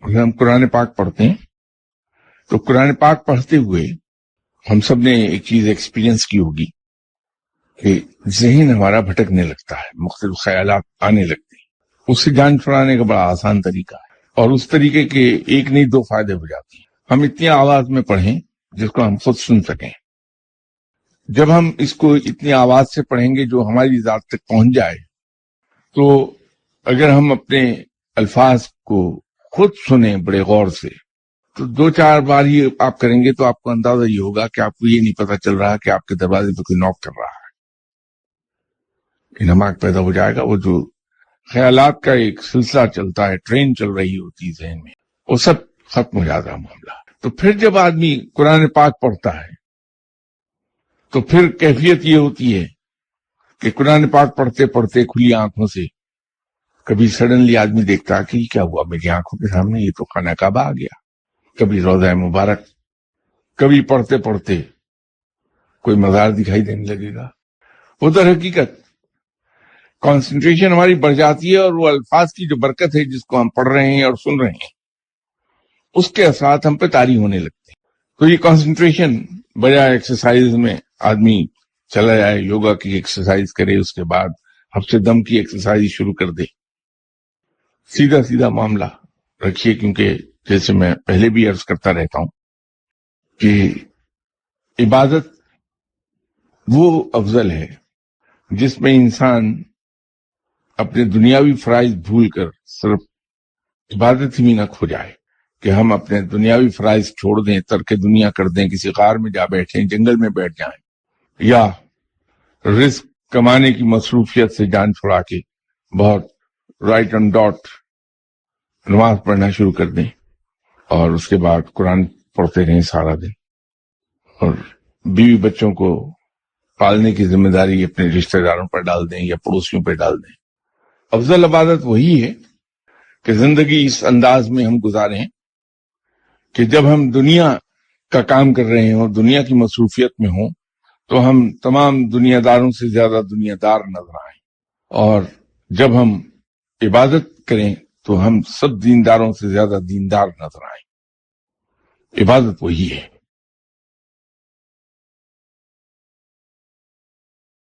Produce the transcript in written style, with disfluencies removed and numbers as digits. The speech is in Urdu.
اگر ہم قرآن پاک پڑھتے ہیں تو قرآن پاک پڑھتے ہوئے ہم سب نے ایک چیز ایکسپیرینس کی ہوگی کہ ذہن ہمارا بھٹکنے لگتا ہے، مختلف خیالات آنے لگتے ہیں. اس سے جان چھڑانے کا بڑا آسان طریقہ ہے، اور اس طریقے کے ایک نہیں دو فائدے ہو جاتے ہیں. ہم اتنی آواز میں پڑھیں جس کو ہم خود سن سکیں. جب ہم اس کو اتنی آواز سے پڑھیں گے جو ہماری ذات تک پہنچ جائے، تو اگر ہم اپنے الفاظ کو خود سنیں بڑے غور سے، تو دو چار بار ہی آپ کریں گے تو آپ کو اندازہ یہ ہوگا کہ آپ کو یہ نہیں پتا چل رہا کہ آپ کے دروازے پہ کوئی نوک کر رہا ہے. انہماک پیدا ہو جائے گا. وہ جو خیالات کا ایک سلسلہ چلتا ہے، ٹرین چل رہی ہوتی ہے ذہن میں، وہ سب ختم ہو جاتا ہے معاملہ. تو پھر جب آدمی قرآن پاک پڑھتا ہے تو پھر کیفیت یہ ہوتی ہے کہ قرآن پاک پڑھتے پڑھتے کھلی آنکھوں سے کبھی سڈنلی آدمی دیکھتا کہ یہ کیا ہوا میری آنکھوں کے سامنے، یہ تو خانہ کعبہ آ گیا. کبھی روضہ مبارک، کبھی پڑھتے پڑھتے کوئی مزار دکھائی دینے لگے گا. وہ در حقیقت کانسنٹریشن ہماری بڑھ جاتی ہے، اور وہ الفاظ کی جو برکت ہے جس کو ہم پڑھ رہے ہیں اور سن رہے ہیں، اس کے اثرات ہم پہ طاری ہونے لگتے ہیں. تو یہ کانسنٹریشن بجائے ایکسرسائز میں آدمی چلا جائے، یوگا کی ایکسرسائز کرے، اس کے بعد حبس دم کی ایکسرسائز شروع کر دے، سیدھا سیدھا معاملہ رکھیے. کیونکہ جیسے میں پہلے بھی عرض کرتا رہتا ہوں کہ عبادت وہ افضل ہے جس میں انسان اپنے دنیاوی فرائض بھول کر صرف عبادت ہی میں نہ کھو جائے، کہ ہم اپنے دنیاوی فرائض چھوڑ دیں، ترک دنیا کر دیں، کسی غار میں جا بیٹھیں، جنگل میں بیٹھ جائیں، یا رزق کمانے کی مصروفیت سے جان چھڑا کے بہت رائٹ آن ڈاٹ نماز پڑھنا شروع کر دیں، اور اس کے بعد قرآن پڑھتے رہیں سارا دن، اور بیوی بچوں کو پالنے کی ذمہ داری اپنے رشتہ داروں پر ڈال دیں یا پڑوسیوں پہ ڈال دیں. افضل عبادت وہی ہے کہ زندگی اس انداز میں ہم گزاریں کہ جب ہم دنیا کا کام کر رہے ہیں اور دنیا کی مصروفیت میں ہوں تو ہم تمام دنیا داروں سے زیادہ دنیا دار نظر آئیں، اور جب ہم عبادت کریں تو ہم سب دینداروں سے زیادہ دیندار نظر آئیں. عبادت وہی ہے.